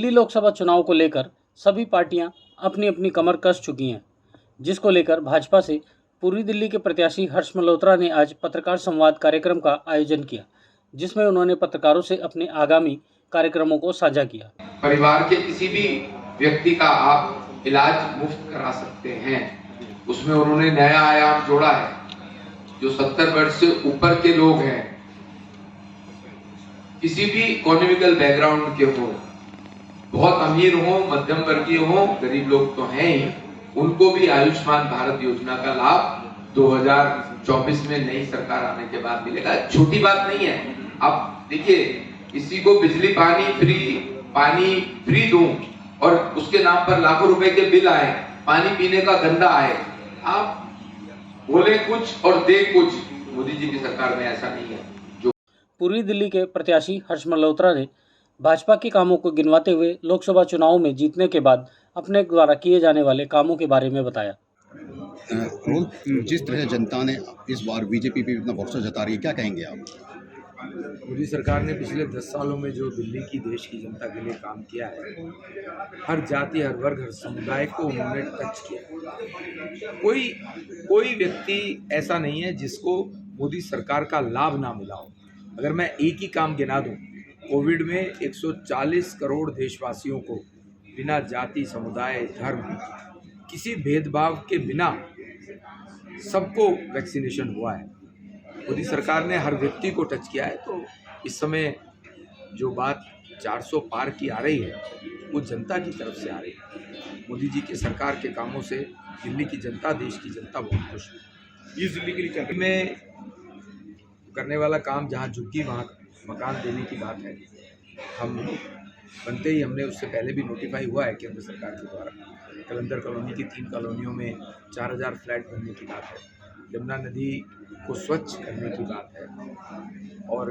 दिल्ली लोकसभा चुनाव को लेकर सभी पार्टियां अपनी अपनी कमर कस चुकी हैं, जिसको लेकर भाजपा से पूर्वी दिल्ली के प्रत्याशी हर्ष मल्होत्रा ने आज पत्रकार संवाद कार्यक्रम का आयोजन किया, जिसमें उन्होंने पत्रकारों से अपने आगामी कार्यक्रमों को साझा किया। परिवार के किसी भी व्यक्ति का आप इलाज मुफ्त करा सकते हैं, उसमें उन्होंने नया आयाम जोड़ा है। जो 70 वर्ष से ऊपर के लोग हैं, किसी भी इकोनॉमिकल बैकग्राउंड के हो, बहुत अमीर हो, मध्यम वर्गीय हो, गरीब लोग तो हैं ही, उनको भी आयुष्मान भारत योजना का लाभ 2024 में नई सरकार आने के बाद मिलेगा। छोटी बात नहीं है। अब देखिए, किसी को बिजली पानी फ्री दूं और उसके नाम पर लाखों रुपए के बिल आए, पानी पीने का गंदा आए, आप बोले कुछ और दे कुछ। मोदी जी की सरकार में ऐसा नहीं है। पूर्वी दिल्ली के प्रत्याशी हर्ष मल्होत्रा ने भाजपा के कामों को गिनवाते हुए लोकसभा चुनाव में जीतने के बाद अपने द्वारा किए जाने वाले कामों के बारे में बताया। जिस तरह से जनता ने इस बार बीजेपी पे इतना भरोसा जता रही है, क्या कहेंगे आप? मोदी सरकार ने पिछले 10 सालों में जो दिल्ली की देश की जनता के लिए काम किया है, हर जाति, हर वर्ग, हर समुदाय को उन्होंने टच किया। कोई व्यक्ति ऐसा नहीं है जिसको मोदी सरकार का लाभ ना मिला हो। अगर मैं एक ही काम गिना दूं, कोविड में 140 करोड़ देशवासियों को बिना जाति, समुदाय, धर्म, किसी भेदभाव के बिना सबको वैक्सीनेशन हुआ है। मोदी सरकार ने हर व्यक्ति को टच किया है। तो इस समय जो बात 400 पार की आ रही है, वो जनता की तरफ से आ रही है। मोदी जी की सरकार के कामों से दिल्ली की जनता, देश की जनता बहुत खुश है। इस दिल्ली के लिए में करने वाला काम, जहाँ झुग्गी वहाँ मकान देने की बात है। हम बनते ही हमने उससे पहले भी नोटिफाई हुआ है केंद्र सरकार के द्वारा। कलंदर कॉलोनी की 3 कॉलोनियों में 4000 फ्लैट बनने की बात है। यमुना नदी को स्वच्छ करने की बात है और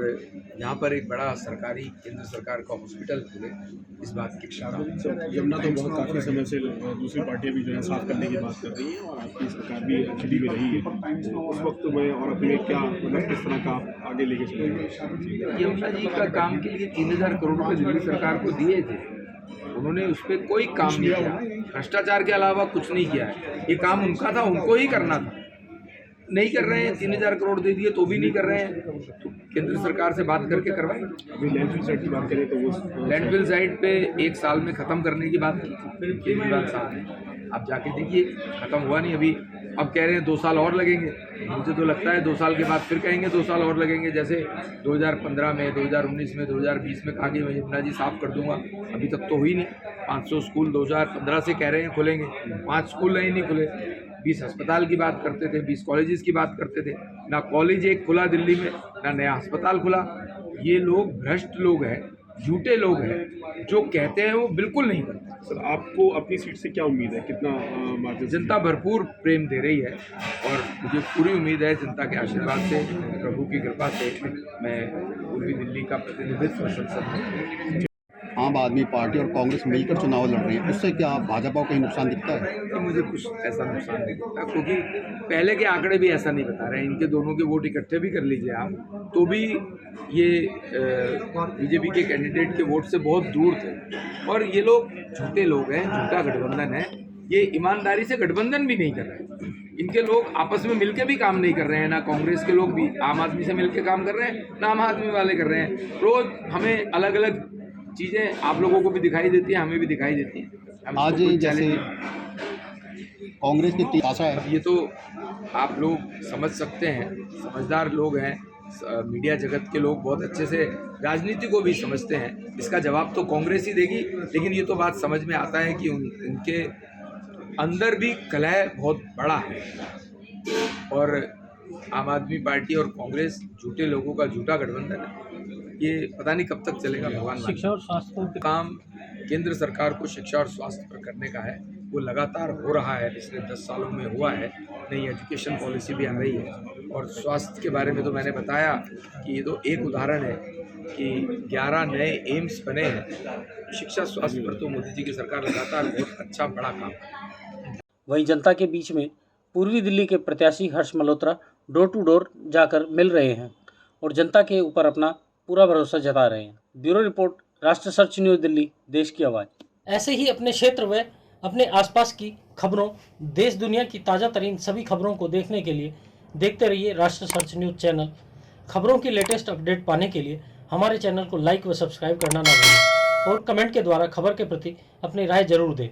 यहाँ पर एक बड़ा सरकारी केंद्र सरकार का हॉस्पिटल खुले, इस बात की इच्छा है। यमुना तो बहुत काफ़ी समय से दूसरी पार्टियां भी जो है साफ करने की बात कर रही हैं और आपकी सरकार भी खड़ी में रही है। तो उस वक्त में और अपने क्या मतलब किस तरह का आगे लेके चलेंगे? यमुना जी का काम के लिए 3000 करोड़ रुपये दिल्ली सरकार को दिए थे, उन्होंने उस पर कोई काम नहीं किया। भ्रष्टाचार के अलावा कुछ नहीं किया है। ये काम उनका था, उनको ही करना था, नहीं कर रहे हैं। 3000 करोड़ दे दिए तो भी नहीं कर रहे हैं। तो केंद्र सरकार से बात करके करवाएं। अभी लैंडफिल साइट की बात करें तो वो लैंडफिल साइट पे 1 साल में ख़त्म करने की बात की थी केजरीवाल साहब ने। आप जाके देखिए, ख़त्म हुआ नहीं अभी। अब कह रहे हैं 2 साल और लगेंगे। मुझे तो लगता है 2 साल के बाद फिर कहेंगे 2 साल और लगेंगे। जैसे 2015 में, 2019 में, 2020 में कहा कि मैं यमुना जी साफ़ कर दूंगा, अभी तक तो हुई नहीं। 500 स्कूल 2015 से कह रहे हैं खुलेंगे, 5 स्कूल नहीं खुले। 20 अस्पताल की बात करते थे, 20 कॉलेजेस की बात करते थे। ना कॉलेज एक खुला दिल्ली में, ना नया अस्पताल खुला। ये लोग भ्रष्ट लोग हैं, झूठे लोग हैं, जो कहते हैं वो बिल्कुल नहीं करते। सर, आपको अपनी सीट से क्या उम्मीद है? कितना मार्जिन? जनता भरपूर प्रेम दे रही है और मुझे पूरी उम्मीद है जनता के आशीर्वाद से, प्रभु की कृपा से मैं पूर्वी दिल्ली का प्रतिनिधित्व संसद में। आम आदमी पार्टी और कांग्रेस मिलकर चुनाव लड़ रही है, उससे क्या भाजपा को कहीं नुकसान दिखता है? कि मुझे कुछ ऐसा नुकसान नहीं दिखता, क्योंकि पहले के आंकड़े भी ऐसा नहीं बता रहे हैं। इनके दोनों के वोट इकट्ठे भी कर लीजिए आप, तो भी ये बीजेपी के कैंडिडेट के वोट से बहुत दूर थे। और ये लोग झूठे लोग हैं, झूठा गठबंधन है। ये ईमानदारी से गठबंधन भी नहीं कर रहे हैं। इनके लोग आपस में मिलके भी काम नहीं कर रहे हैं। ना कांग्रेस के लोग भी आम आदमी से मिलके काम कर रहे हैं, ना आम आदमी वाले कर रहे हैं। रोज हमें अलग अलग चीज़ें आप लोगों को भी दिखाई देती हैं, हमें भी दिखाई देती हैं। आज जैसे कांग्रेस की आशा है, ये तो आप लोग समझ सकते हैं, समझदार लोग हैं, मीडिया जगत के लोग बहुत अच्छे से राजनीति को भी समझते हैं। इसका जवाब तो कांग्रेस ही देगी, लेकिन ये तो बात समझ में आता है कि उनके अंदर भी कलह बहुत बड़ा है और आम आदमी पार्टी और कांग्रेस झूठे लोगों का झूठा गठबंधन है। ये पता नहीं कब तक चलेगा, भगवान। शिक्षा और स्वास्थ्य का काम केंद्र सरकार को शिक्षा और स्वास्थ्य पर करने का है, वो लगातार हो रहा है, पिछले 10 सालों में हुआ है। नई एजुकेशन पॉलिसी भी आ रही है और स्वास्थ्य के बारे में तो मैंने बताया कि ये तो एक उदाहरण है कि 11 नए एम्स बने हैं। शिक्षा स्वास्थ्य पर तो मोदी जी की सरकार लगातार बहुत अच्छा बड़ा काम है। वहीं जनता के बीच में पूर्वी दिल्ली के प्रत्याशी हर्ष मल्होत्रा डोर टू डोर जाकर मिल रहे हैं और जनता के ऊपर अपना पूरा भरोसा जता रहे हैं। ब्यूरो रिपोर्ट, राष्ट्र सर्च न्यूज़ दिल्ली, देश की आवाज़। ऐसे ही अपने क्षेत्र व अपने आसपास की खबरों, देश दुनिया की ताज़ा तरीन सभी खबरों को देखने के लिए देखते रहिए राष्ट्र सर्च न्यूज़ चैनल। खबरों की लेटेस्ट अपडेट पाने के लिए हमारे चैनल को लाइक व सब्सक्राइब करना ना भूलें और कमेंट के द्वारा खबर के प्रति अपनी राय जरूर दें।